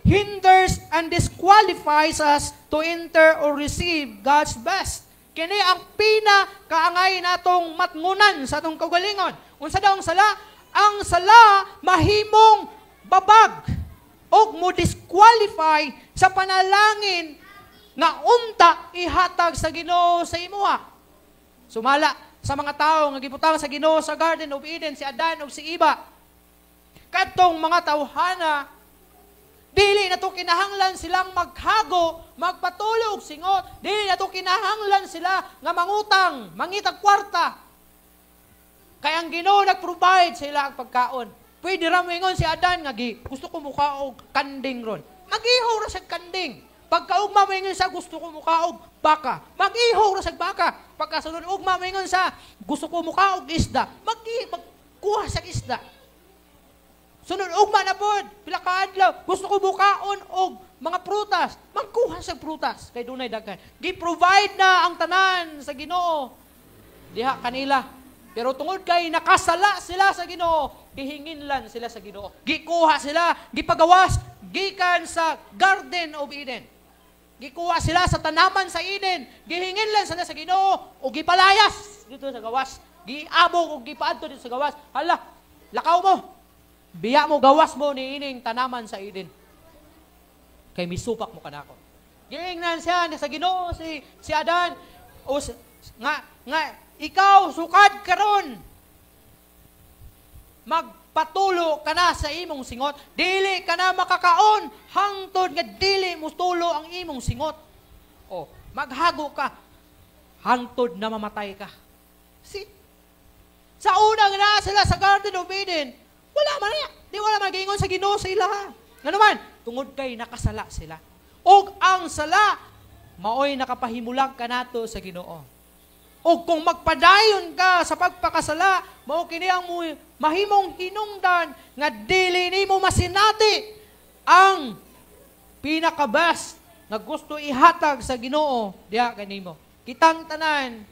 hinders and disqualifies us to enter or receive God's best. Kini ang pinakaangay natong matngunan sa atong kaugalingon. Unsa daw ang sala? Ang sala mahimong babag o mo disqualify sa panalangin nga unta ihatag sa Ginoo sa imuha. Sumala sa mga tao nga gibutang sa Ginoo sa Garden of Eden, si Adan ug si Eva. Kadtong mga tawhana, dili na to kinahanglan silang maghago, magpatulog singot. Dili na to kinahanglan sila nga mangutang, mangitag kwarta. Kaya ang Ginoo nag-provide sa ila ang pagkaon. Pwede ra moingon si Adan nga gusto ko mukha og kanding ron. Mag-ihaw ra sa kanding. Pagkaugma moingon sa gusto ko mukha og baka. Mag-ihaw ra sa baka. Pagkasunod ugma moingon sa gusto ko mukha og isda. Magkuha sa isda. Sunod ugma na pod, pila ka adlaw, gusto ko bukaon og mga prutas. Magkuha sa prutas kay dunay daghan. Gi-provide na ang tanan sa Ginoo diha kanila. Pero tungod kay nakasala sila sa Ginoo, gihinginlan sila sa Ginoo. Gikuha sila, gipagawas gikan sa Garden of Eden. Gikuha sila sa tanaman sa Eden, gihinginlan sila sa Ginoo o gipalayas dito sa gawas. Giabog o gipaadto dito sa gawas. Hala, lakaw mo. Biya mo gawas mo ni ining tanaman sa Eden. Kay misupak mo kanako. Giingnan siya sa Ginoo si Adan o nga ikaw sukad karon. Magpatulo ka na sa imong singot. Dili ka na makakaon hangtod nga dili mo tulo ang imong singot. O, maghago ka hangtod na mamatay ka. Sa unang na sila sa Garden of Eden, wala man niya. Di wala magingon sa Ginoo sa ila. Nga naman, tungod kay nakasala sila. Og ang sala, maoy nakapahimulang ka nato sa Ginoo. O kung magpadayon ka sa pagpakasala, mao kini ang mahimong hinungdan nga dili nimo masinati ang pinakabas nga gusto ihatag sa Ginoo diha kanimo. Kitang tanan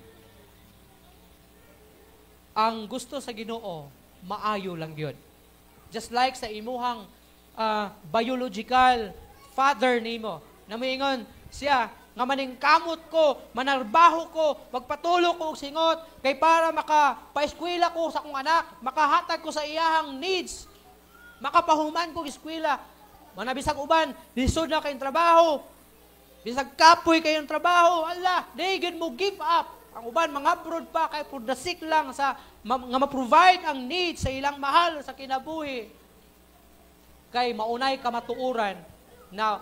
ang gusto sa Ginoo maayo lang gyud. Just like sa imuhang biological father nimo, na moingon siya nga maningkamot ko, manarbaho ko, magpatulo ko og singot, kay para makapaeskwela ko sa akong anak, makahatag ko sa iyahang needs, makapahuman ko eskwela. Manabisag uban, lisod na kayong trabaho, bisag kapoy kayong trabaho, ala, di gid mo give up. Ang uban, mga abroad pa, kay for the sick lang, nga ma-provide ang needs sa ilang mahal sa kinabuhi. Kay maunay kamatuuran na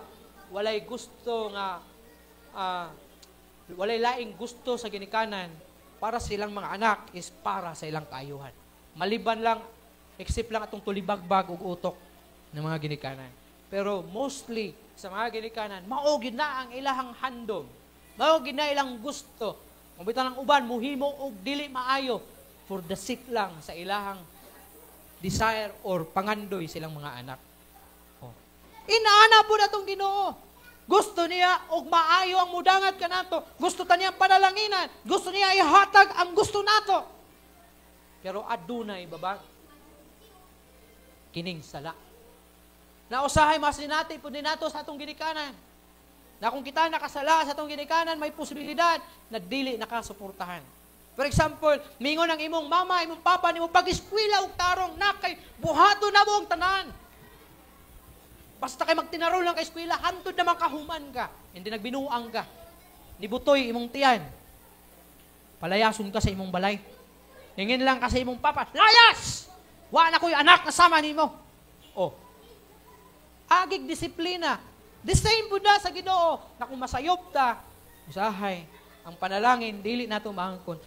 walay gusto nga walay laing gusto sa ginikanan para silang mga anak is para sa ilang kaayuhan. Maliban lang, except lang atong tulibagbag ug utok ng mga ginikanan. Pero mostly sa mga ginikanan, maugid na ang ilahang handom. Maugid na ilang gusto. Mabitan ang uban, muhimo og dili maayo for the sake lang sa ilahang desire or pangandoy silang mga anak. Oh. Inaana po na itong Ginoo. Gusto niya og maayo ang mudangat kanato. Gusto ta niya panalanginan. Gusto niya ihatag ang gusto nato. Pero adunay babag kining sala. Na usahay masinati pud ni nato sa atong ginikanan. Na kung kita nakasala sa atong ginikanan, may posibilidad na dili nakasuportahan. For example, mingon ang imong mama, imong papa, nimo pag-eskwela og tarong nakay buhaton na mo ang tanan. Basta kay magtinarol lang kay eskwela, hantod naman kahuman ka. Hindi nagbinuang ka. Nibutoy imong tiyan. Palayason ka sa imong balay. Hingin lang ka sa imong papa, layas! Wa na ko'y anak na sama nimo. Oh. Agig disiplina. The same po na sa Ginoo na kung masayop ta, usahay, ang panalangin, dili nato maangkon.